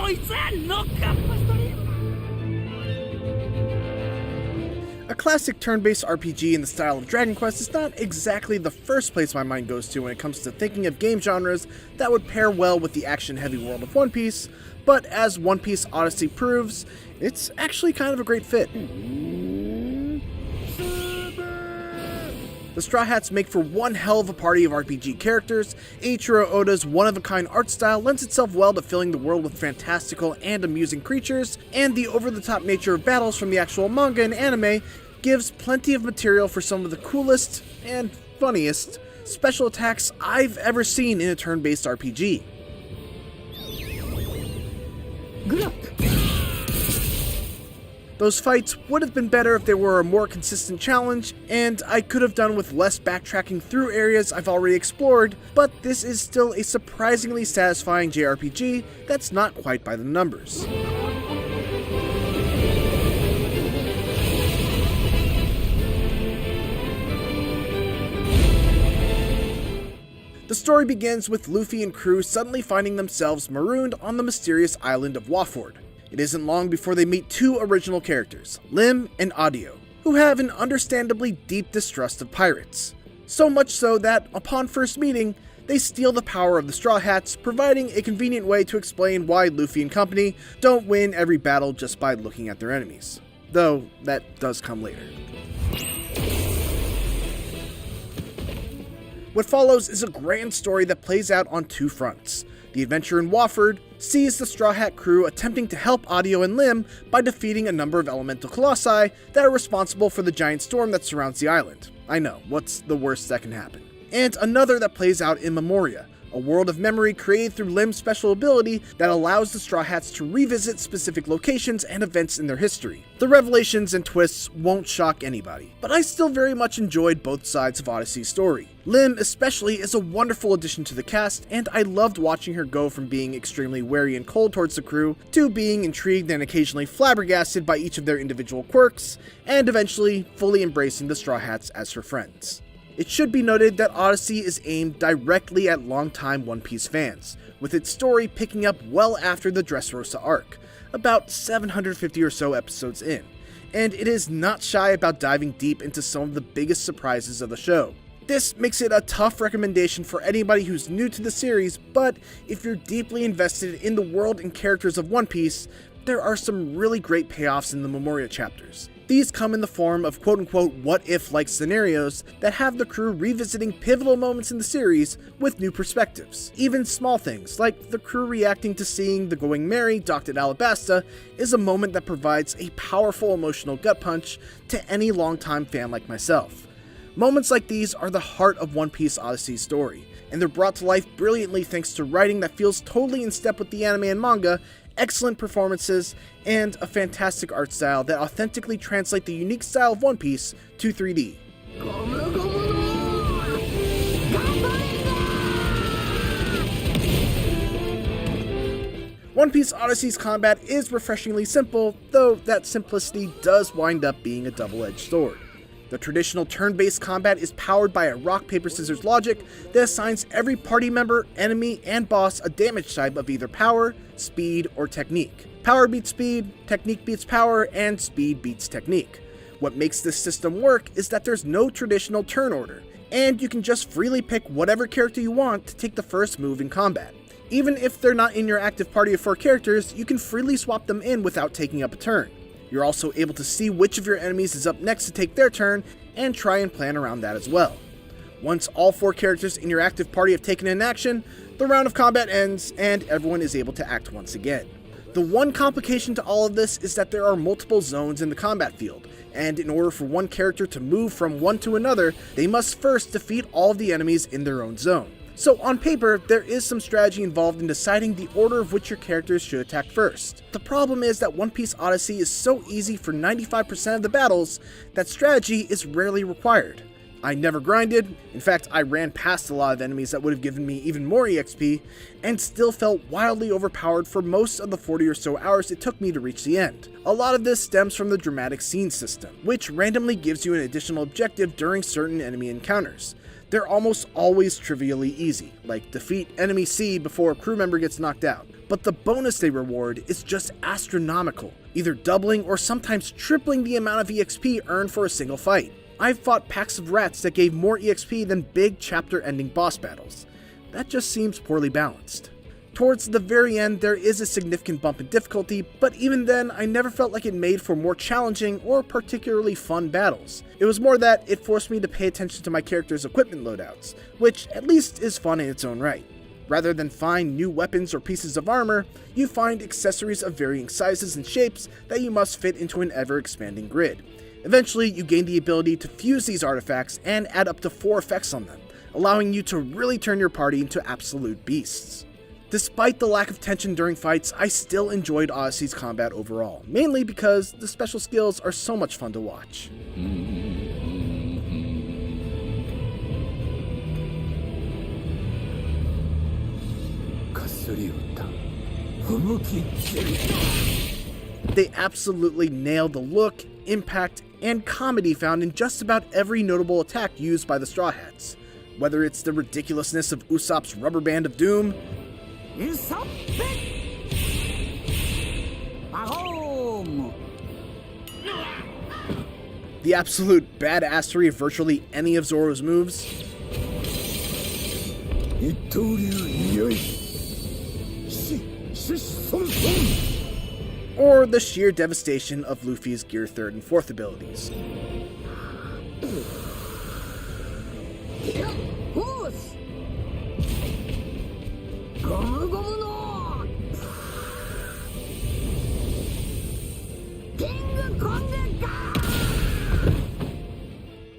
A classic turn-based RPG in the style of Dragon Quest is not exactly the first place my mind goes to when it comes to thinking of game genres that would pair well with the action-heavy world of One Piece, but as One Piece Odyssey proves, it's actually kind of a great fit. The Straw Hats make for one hell of a party of RPG characters. Eiichiro Oda's one-of-a-kind art style lends itself well to filling the world with fantastical and amusing creatures, and the over-the-top nature of battles from the actual manga and anime gives plenty of material for some of the coolest and funniest special attacks I've ever seen in a turn-based RPG. Those fights would have been better if they were a more consistent challenge, and I could have done with less backtracking through areas I've already explored, but this is still a surprisingly satisfying JRPG that's not quite by the numbers. The story begins with Luffy and crew suddenly finding themselves marooned on the mysterious island of Waford. It isn't long before they meet two original characters, Lim and Audio, who have an understandably deep distrust of pirates. So much so that, upon first meeting, they steal the power of the Straw Hats, providing a convenient way to explain why Luffy and company don't win every battle just by looking at their enemies. Though, that does come later. What follows is a grand story that plays out on two fronts. The adventure in Waford sees the Straw Hat crew attempting to help Audio and Lim by defeating a number of elemental colossi that are responsible for the giant storm that surrounds the island. I know, what's the worst that can happen? And another that plays out in Memoria, a world of memory created through Lim's special ability that allows the Straw Hats to revisit specific locations and events in their history. The revelations and twists won't shock anybody, but I still very much enjoyed both sides of Odyssey's story. Lim especially is a wonderful addition to the cast, and I loved watching her go from being extremely wary and cold towards the crew, to being intrigued and occasionally flabbergasted by each of their individual quirks, and eventually fully embracing the Straw Hats as her friends. It should be noted that Odyssey is aimed directly at longtime One Piece fans, with its story picking up well after the Dressrosa arc, about 750 or so episodes in, and it is not shy about diving deep into some of the biggest surprises of the show. This makes it a tough recommendation for anybody who's new to the series, but if you're deeply invested in the world and characters of One Piece, there are some really great payoffs in the Memoria chapters. These come in the form of quote-unquote what-if-like scenarios that have the crew revisiting pivotal moments in the series with new perspectives. Even small things, like the crew reacting to seeing the Going Merry docked at Alabasta, is a moment that provides a powerful emotional gut punch to any longtime fan like myself. Moments like these are the heart of One Piece Odyssey's story, and they're brought to life brilliantly thanks to writing that feels totally in step with the anime and manga, excellent performances, and a fantastic art style that authentically translate the unique style of One Piece to 3D. One Piece Odyssey's combat is refreshingly simple, though that simplicity does wind up being a double-edged sword. The traditional turn-based combat is powered by a rock-paper-scissors logic that assigns every party member, enemy, and boss a damage type of either power, speed, or technique. Power beats speed, technique beats power, and speed beats technique. What makes this system work is that there's no traditional turn order, and you can just freely pick whatever character you want to take the first move in combat. Even if they're not in your active party of 4 characters, you can freely swap them in without taking up a turn. You're also able to see which of your enemies is up next to take their turn, and try and plan around that as well. Once all 4 characters in your active party have taken an action, the round of combat ends, and everyone is able to act once again. The one complication to all of this is that there are multiple zones in the combat field, and in order for one character to move from one to another, they must first defeat all of the enemies in their own zone. So on paper, there is some strategy involved in deciding the order of which your characters should attack first. The problem is that One Piece Odyssey is so easy for 95% of the battles that strategy is rarely required. I never grinded, in fact I ran past a lot of enemies that would have given me even more EXP, and still felt wildly overpowered for most of the 40 or so hours it took me to reach the end. A lot of this stems from the dramatic scene system, which randomly gives you an additional objective during certain enemy encounters. They're almost always trivially easy, like defeat enemy C before a crew member gets knocked out. but the bonus they reward is just astronomical, either doubling or sometimes tripling the amount of EXP earned for a single fight. I've fought packs of rats that gave more EXP than big chapter-ending boss battles. That just seems poorly balanced. Towards the very end, there is a significant bump in difficulty, but even then, I never felt like it made for more challenging or particularly fun battles. It was more that it forced me to pay attention to my character's equipment loadouts, which at least is fun in its own right. Rather than find new weapons or pieces of armor, you find accessories of varying sizes and shapes that you must fit into an ever-expanding grid. Eventually, you gain the ability to fuse these artifacts and add up to 4 effects on them, allowing you to really turn your party into absolute beasts. Despite the lack of tension during fights, I still enjoyed Odyssey's combat overall, mainly because the special skills are so much fun to watch. They absolutely nailed the look, impact, and comedy found in just about every notable attack used by the Straw Hats. Whether it's the ridiculousness of Usopp's rubber band of doom, the absolute badassery of virtually any of Zoro's moves, or the sheer devastation of Luffy's Gear 3rd and 4th abilities.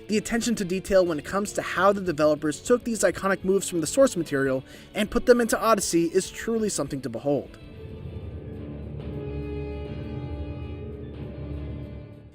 The attention to detail when it comes to how the developers took these iconic moves from the source material and put them into Odyssey is truly something to behold.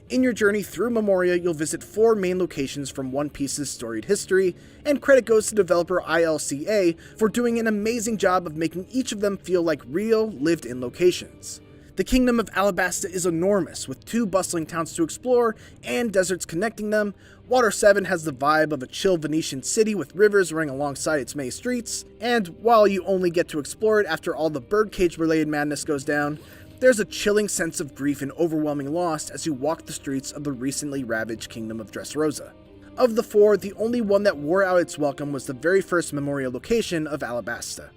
In your journey through Memoria, you'll visit 4 main locations from One Piece's storied history, and credit goes to developer ILCA for doing an amazing job of making each of them feel like real, lived-in locations. The Kingdom of Alabasta is enormous, with 2 bustling towns to explore and deserts connecting them. Water 7 has the vibe of a chill Venetian city with rivers running alongside its main streets, and while you only get to explore it after all the birdcage-related madness goes down, there's a chilling sense of grief and overwhelming loss as you walk the streets of the recently ravaged Kingdom of Dressrosa. Of the 4, the only one that wore out its welcome was the very first Memoria location of Alabasta.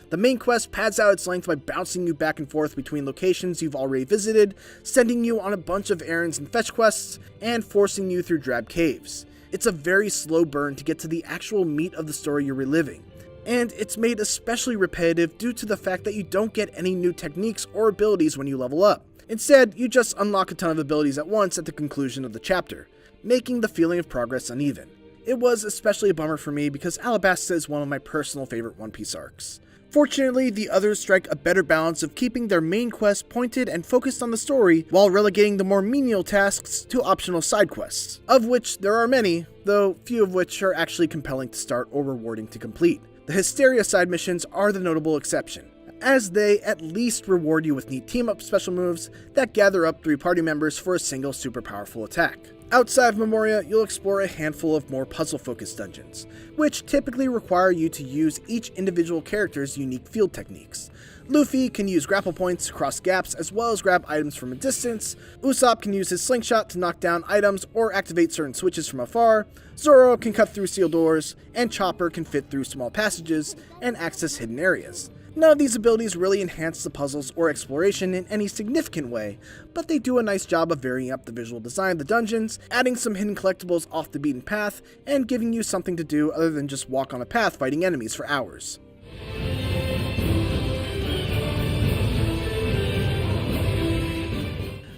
The main quest pads out its length by bouncing you back and forth between locations you've already visited, sending you on a bunch of errands and fetch quests, and forcing you through drab caves. It's a very slow burn to get to the actual meat of the story you're reliving, and it's made especially repetitive due to the fact that you don't get any new techniques or abilities when you level up. Instead, you just unlock a ton of abilities at once at the conclusion of the chapter, making the feeling of progress uneven. It was especially a bummer for me because Alabasta is one of my personal favorite One Piece arcs. Fortunately, the others strike a better balance of keeping their main quest pointed and focused on the story while relegating the more menial tasks to optional side quests, of which there are many, though few of which are actually compelling to start or rewarding to complete. The Hysteria side missions are the notable exception, as they at least reward you with neat team-up special moves that gather up 3 party members for a single super powerful attack. Outside of Memoria, you'll explore a handful of more puzzle-focused dungeons, which typically require you to use each individual character's unique field techniques. Luffy can use grapple points to cross gaps as well as grab items from a distance, Usopp can use his slingshot to knock down items or activate certain switches from afar, Zoro can cut through sealed doors, and Chopper can fit through small passages and access hidden areas. None of these abilities really enhance the puzzles or exploration in any significant way, but they do a nice job of varying up the visual design of the dungeons, adding some hidden collectibles off the beaten path, and giving you something to do other than just walk on a path fighting enemies for hours.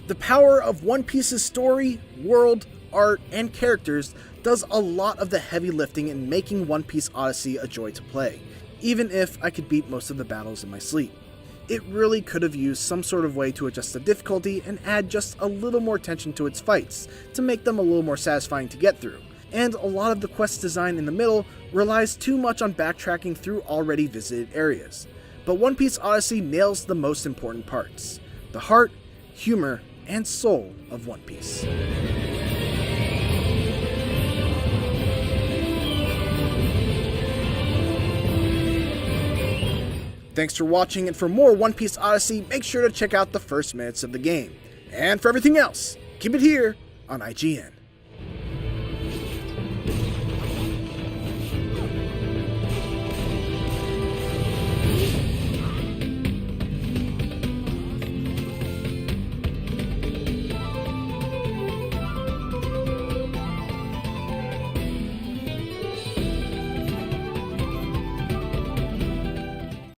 The power of One Piece's story, world, art, and characters does a lot of the heavy lifting in making One Piece Odyssey a joy to play, even if I could beat most of the battles in my sleep. It really could have used some sort of way to adjust the difficulty and add just a little more tension to its fights to make them a little more satisfying to get through, and a lot of the quest design in the middle relies too much on backtracking through already visited areas. But One Piece Odyssey nails the most important parts: the heart, humor, and soul of One Piece. Thanks for watching, and for more One Piece Odyssey, make sure to check out the first minutes of the game. And for everything else, keep it here on IGN.